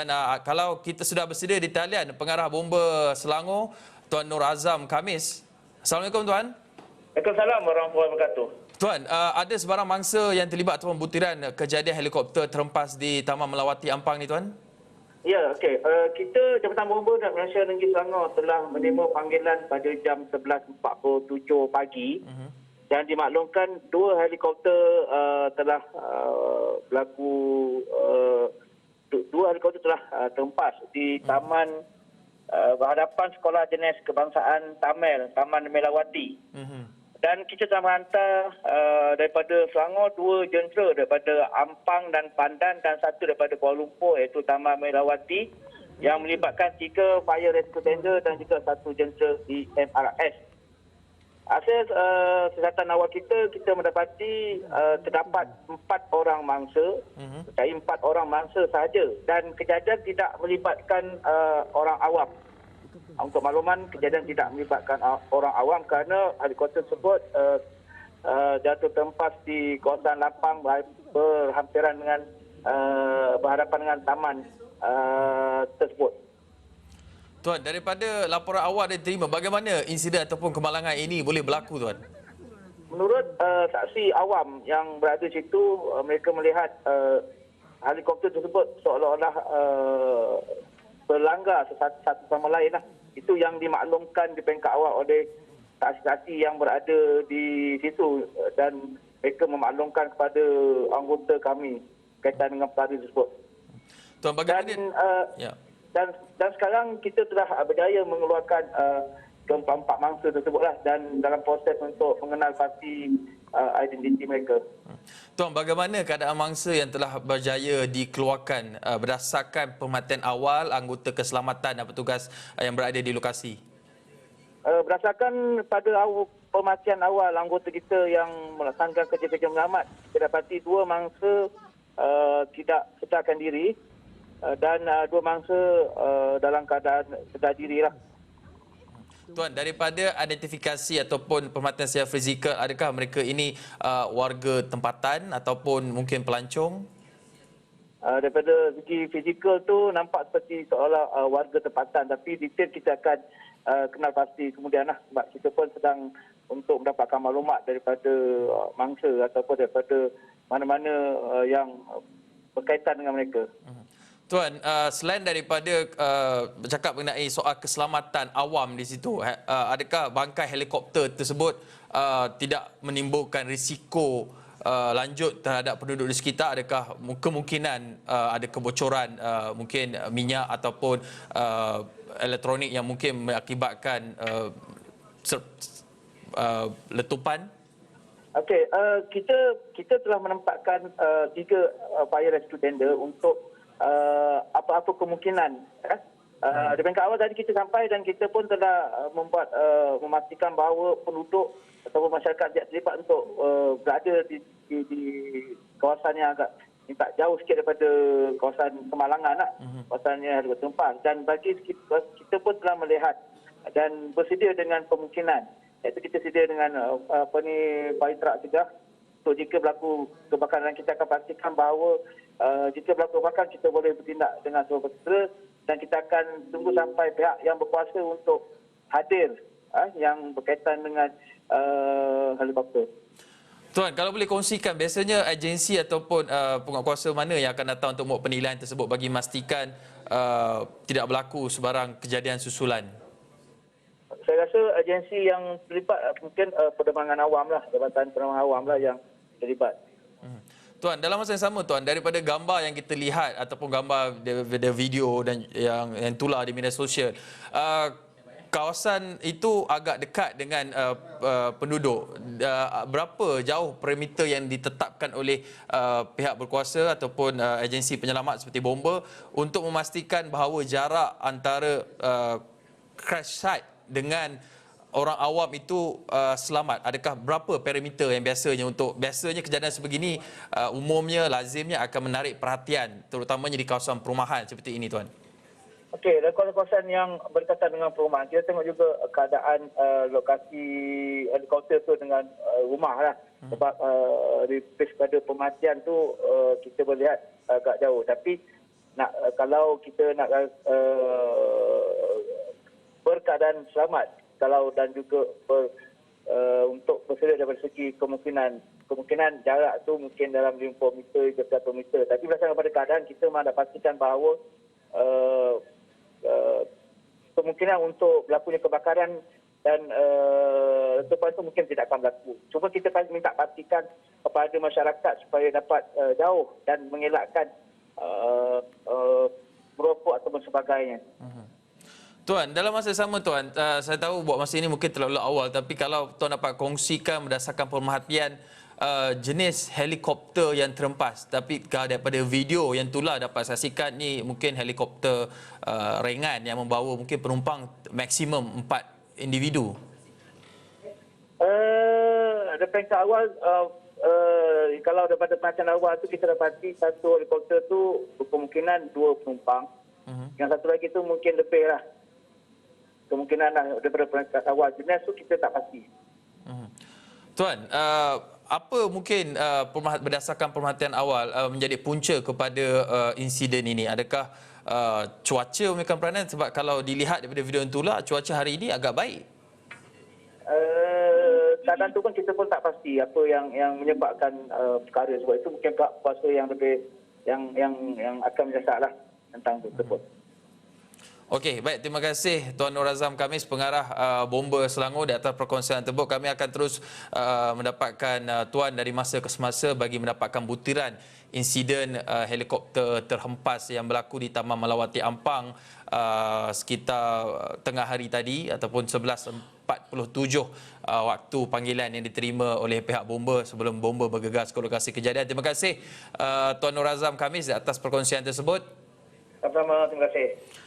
Dan kalau kita sudah bersedia di talian, Pengarah Bomba Selangor, Tuan Nur Azam Khamis. Assalamualaikum Tuan. Waalaikumsalam warahmatullahi wabarakatuh. Tuan, ada sebarang mangsa yang terlibat ataupun butiran kejadian helikopter terhempas di Taman Melawati Ampang ni Tuan? Ya, okey. Kita Jabatan Bomba dan Malaysia Negeri Selangor telah menerima panggilan pada jam 11.47 pagi dan dimaklumkan dua helikopter telah berlaku dua helikopter telah terhempas di taman berhadapan Sekolah Jenis Kebangsaan Tamil, Taman Melawati. Dan kita telah menghantar daripada Selangor dua jentera daripada Ampang dan Pandan dan satu daripada Kuala Lumpur iaitu Taman Melawati yang melibatkan 3 fire rescue tender dan juga satu jentera di MRS. Hasil siasatan awal kita mendapati terdapat 4 orang mangsa, 4 orang mangsa sahaja dan kejadian tidak melibatkan orang awam. Untuk makluman, kejadian tidak melibatkan orang awam kerana helikopter tersebut jatuh terhempas di kawasan lapang berhampiran dengan berhadapan dengan taman tersebut. Tuan, daripada laporan awal yang diterima, bagaimana insiden ataupun kemalangan ini boleh berlaku Tuan? Menurut saksi awam yang berada di situ, mereka melihat helikopter tersebut seolah-olah berlanggar satu sama lain lah. Itu yang dimaklumkan di peringkat awal oleh saksi-saksi yang berada di situ dan mereka memaklumkan kepada anggota kami berkaitan dengan perkara tersebut. Tuan, bagaimana? Dan sekarang kita telah berjaya mengeluarkan keempat mangsa tersebutlah dan dalam proses untuk mengenal pasti identiti mereka. Tuan, bagaimana keadaan mangsa yang telah berjaya dikeluarkan berdasarkan pematian awal anggota keselamatan dan petugas yang berada di lokasi? Berdasarkan pada pematian awal anggota kita yang melaksanakan kerja-kerja menyelamat, kita dapati 2 mangsa tidak sedarkan diri dan 2 mangsa dalam keadaan sedar diri lah. Tuan, daripada identifikasi ataupun pematian secara fizikal, adakah mereka ini warga tempatan ataupun mungkin pelancong? Daripada segi fizikal tu nampak seperti seolah warga tempatan, tapi detail kita akan kenal pasti kemudian lah, sebab kita pun sedang untuk mendapatkan maklumat daripada mangsa ataupun daripada mana-mana yang berkaitan dengan mereka. Tuan, selain daripada bercakap mengenai soal keselamatan awam di situ, adakah bangkai helikopter tersebut tidak menimbulkan risiko lanjut terhadap penduduk di sekitar? Adakah kemungkinan ada kebocoran mungkin minyak ataupun elektronik yang mungkin mengakibatkan letupan? Okey, kita telah menempatkan 3 fire rescue tender untuk apa-apa kemungkinan. Di peringkat awal tadi kita sampai dan kita pun telah memastikan bahawa penduduk ataupun masyarakat tidak terlibat untuk berada di kawasan yang agak tak jauh sikit daripada kawasan kemalangan lah, kawasan yang ada terhempas. Dan bagi kita pun telah melihat dan bersedia dengan kemungkinan, iaitu kita sedia dengan fire truck juga untuk jika berlaku kebakaran. Kita akan pastikan bahawa jika berlaku kebakaran kita boleh bertindak dengan segera dan kita akan tunggu sampai pihak yang berkuasa untuk hadir yang berkaitan dengan helikopter. Tuan, kalau boleh kongsikan, biasanya agensi ataupun penguatkuasa mana yang akan datang untuk membuat penilaian tersebut bagi memastikan tidak berlaku sebarang kejadian susulan? Saya rasa agensi yang terlibat mungkin penerbangan awam lah, Jabatan Penerbangan Awam lah yang terlibat. Tuan, dalam masa yang sama Tuan, daripada gambar yang kita lihat ataupun gambar daripada video dan yang tular di media sosial, kawasan itu agak dekat dengan penduduk. Berapa jauh perimeter yang ditetapkan oleh pihak berkuasa ataupun agensi penyelamat seperti Bomba untuk memastikan bahawa jarak antara crash site dengan orang awam itu selamat? Adakah berapa perimeter yang biasanya kejadian sebegini umumnya lazimnya akan menarik perhatian terutamanya di kawasan perumahan seperti ini Tuan? Okey, dalam kawasan yang berkaitan dengan perumahan, kita tengok juga keadaan lokasi helikopter tu dengan rumah lah. Sebab pada pematian tu kita boleh lihat agak jauh. Tapi kalau kita nak berkeadaan selamat dan juga untuk bersedia daripada segi kemungkinan jarak tu mungkin dalam 50 meter ke 100 meter. Tapi berdasarkan pada keadaan kita memang dapat pastikan bahawa kemungkinan untuk berlakunya kebakaran dan letupan itu mungkin tidak akan berlaku. Cuma kita minta pastikan kepada masyarakat supaya dapat jauh dan mengelakkan merokok atau sebagainya. Tuan, dalam masa yang sama Tuan, saya tahu buat masa ini mungkin terlalu awal, tapi kalau Tuan dapat kongsikan berdasarkan pemerhatian jenis helikopter yang terhempas, tapi daripada video yang itulah dapat saksikan ni mungkin helikopter ringan yang membawa mungkin penumpang maksimum 4 individu. Daripada awal, kalau daripada perancangan awal tu kita dapati satu helikopter tu berkemungkinan 2 penumpang. Yang satu lagi tu mungkin lebih lah. Kemungkinan daripada perancangan awal jenis tu kita tak pasti. Tuan, apa mungkin berdasarkan pemerhatian awal menjadi punca kepada insiden ini? Adakah cuaca memberikan peranan? Sebab kalau dilihat daripada video itulah, cuaca hari ini agak baik. Keadaan tu pun kita pun tak pasti apa yang menyebabkan perkara. Sebab itu mungkin pihak kuasa yang lebih yang akan menjawab lah tentang tersebut. Okey, baik. Terima kasih Tuan Nur Azam Khamis, pengarah Bomba Selangor, di atas perkongsian tersebut. Kami akan terus mendapatkan Tuan dari masa ke semasa bagi mendapatkan butiran insiden helikopter terhempas yang berlaku di Taman Melawati Ampang sekitar tengah hari tadi ataupun 11.47 waktu panggilan yang diterima oleh pihak Bomba sebelum Bomba bergegas ke lokasi kejadian. Terima kasih Tuan Nur Azam Khamis di atas perkongsian tersebut. Sama-sama, terima kasih.